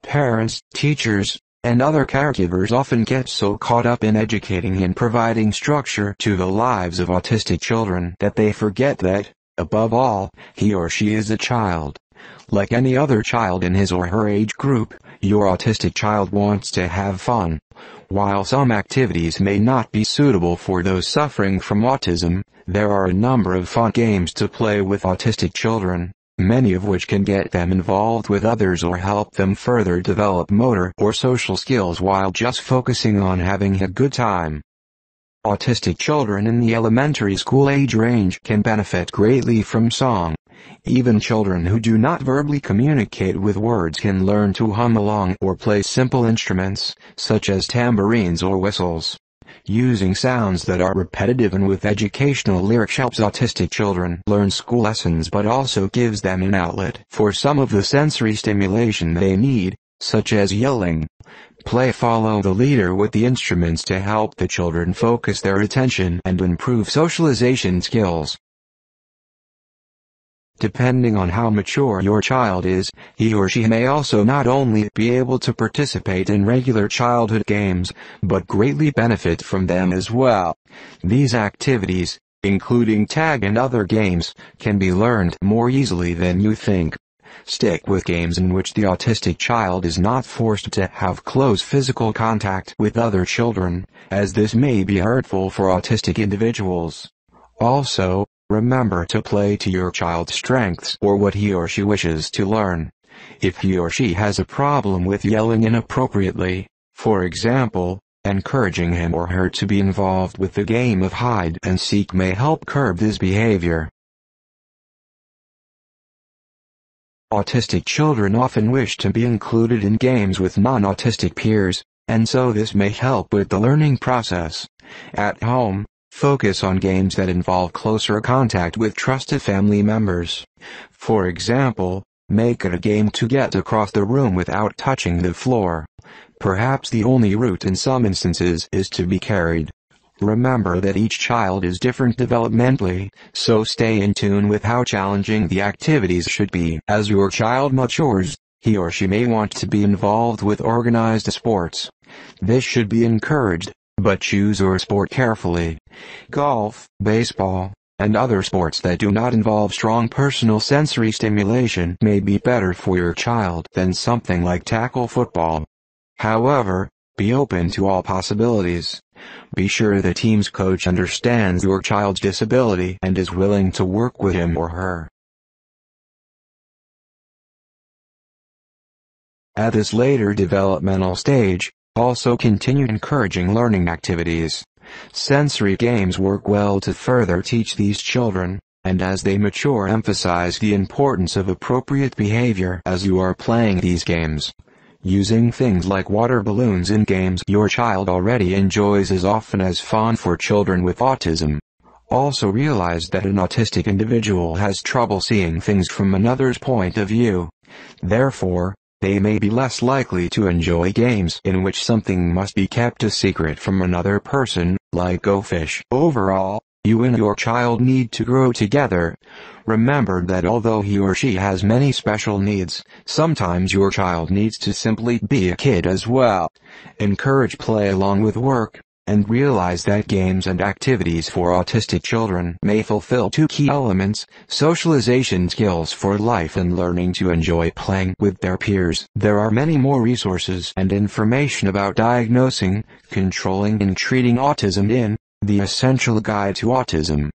Parents, teachers, and other caregivers often get so caught up in educating and providing structure to the lives of autistic children that they forget that, above all, he or she is a child. Like any other child in his or her age group, your autistic child wants to have fun. While some activities may not be suitable for those suffering from autism, there are a number of fun games to play with autistic children, many of which can get them involved with others or help them further develop motor or social skills while just focusing on having a good time. Autistic children in the elementary school age range can benefit greatly from song. Even children who do not verbally communicate with words can learn to hum along or play simple instruments, such as tambourines or whistles. Using sounds that are repetitive and with educational lyrics helps autistic children learn school lessons but also gives them an outlet for some of the sensory stimulation they need, such as yelling. Play follow the leader with the instruments to help the children focus their attention and improve socialization skills. Depending on how mature your child is, he or she may also not only be able to participate in regular childhood games, but greatly benefit from them as well. These activities, including tag and other games, can be learned more easily than you think. Stick with games in which the autistic child is not forced to have close physical contact with other children, as this may be hurtful for autistic individuals. Also, remember to play to your child's strengths or what he or she wishes to learn. If he or she has a problem with yelling inappropriately, for example, encouraging him or her to be involved with the game of hide and seek may help curb this behavior. Autistic children often wish to be included in games with non-autistic peers, and so this may help with the learning process. At home, focus on games that involve closer contact with trusted family members. For example, make it a game to get across the room without touching the floor. Perhaps the only route in some instances is to be carried. Remember that each child is different developmentally, so stay in tune with how challenging the activities should be. As your child matures, he or she may want to be involved with organized sports. This should be encouraged, but choose your sport carefully. Golf, baseball, and other sports that do not involve strong personal sensory stimulation may be better for your child than something like tackle football. However, be open to all possibilities. Be sure the team's coach understands your child's disability and is willing to work with him or her. At this later developmental stage, also continue encouraging learning activities. Sensory games work well to further teach these children, and as they mature emphasize the importance of appropriate behavior as you are playing these games. Using things like water balloons in games your child already enjoys is often as fun for children with autism. Also realize that an autistic individual has trouble seeing things from another's point of view. Therefore, they may be less likely to enjoy games in which something must be kept a secret from another person, like Go Fish. Overall, you and your child need to grow together. Remember that although he or she has many special needs, sometimes your child needs to simply be a kid as well. Encourage play along with work, and realize that games and activities for autistic children may fulfill two key elements: socialization skills for life and learning to enjoy playing with their peers. There are many more resources and information about diagnosing, controlling and treating autism in The Essential Guide to Autism.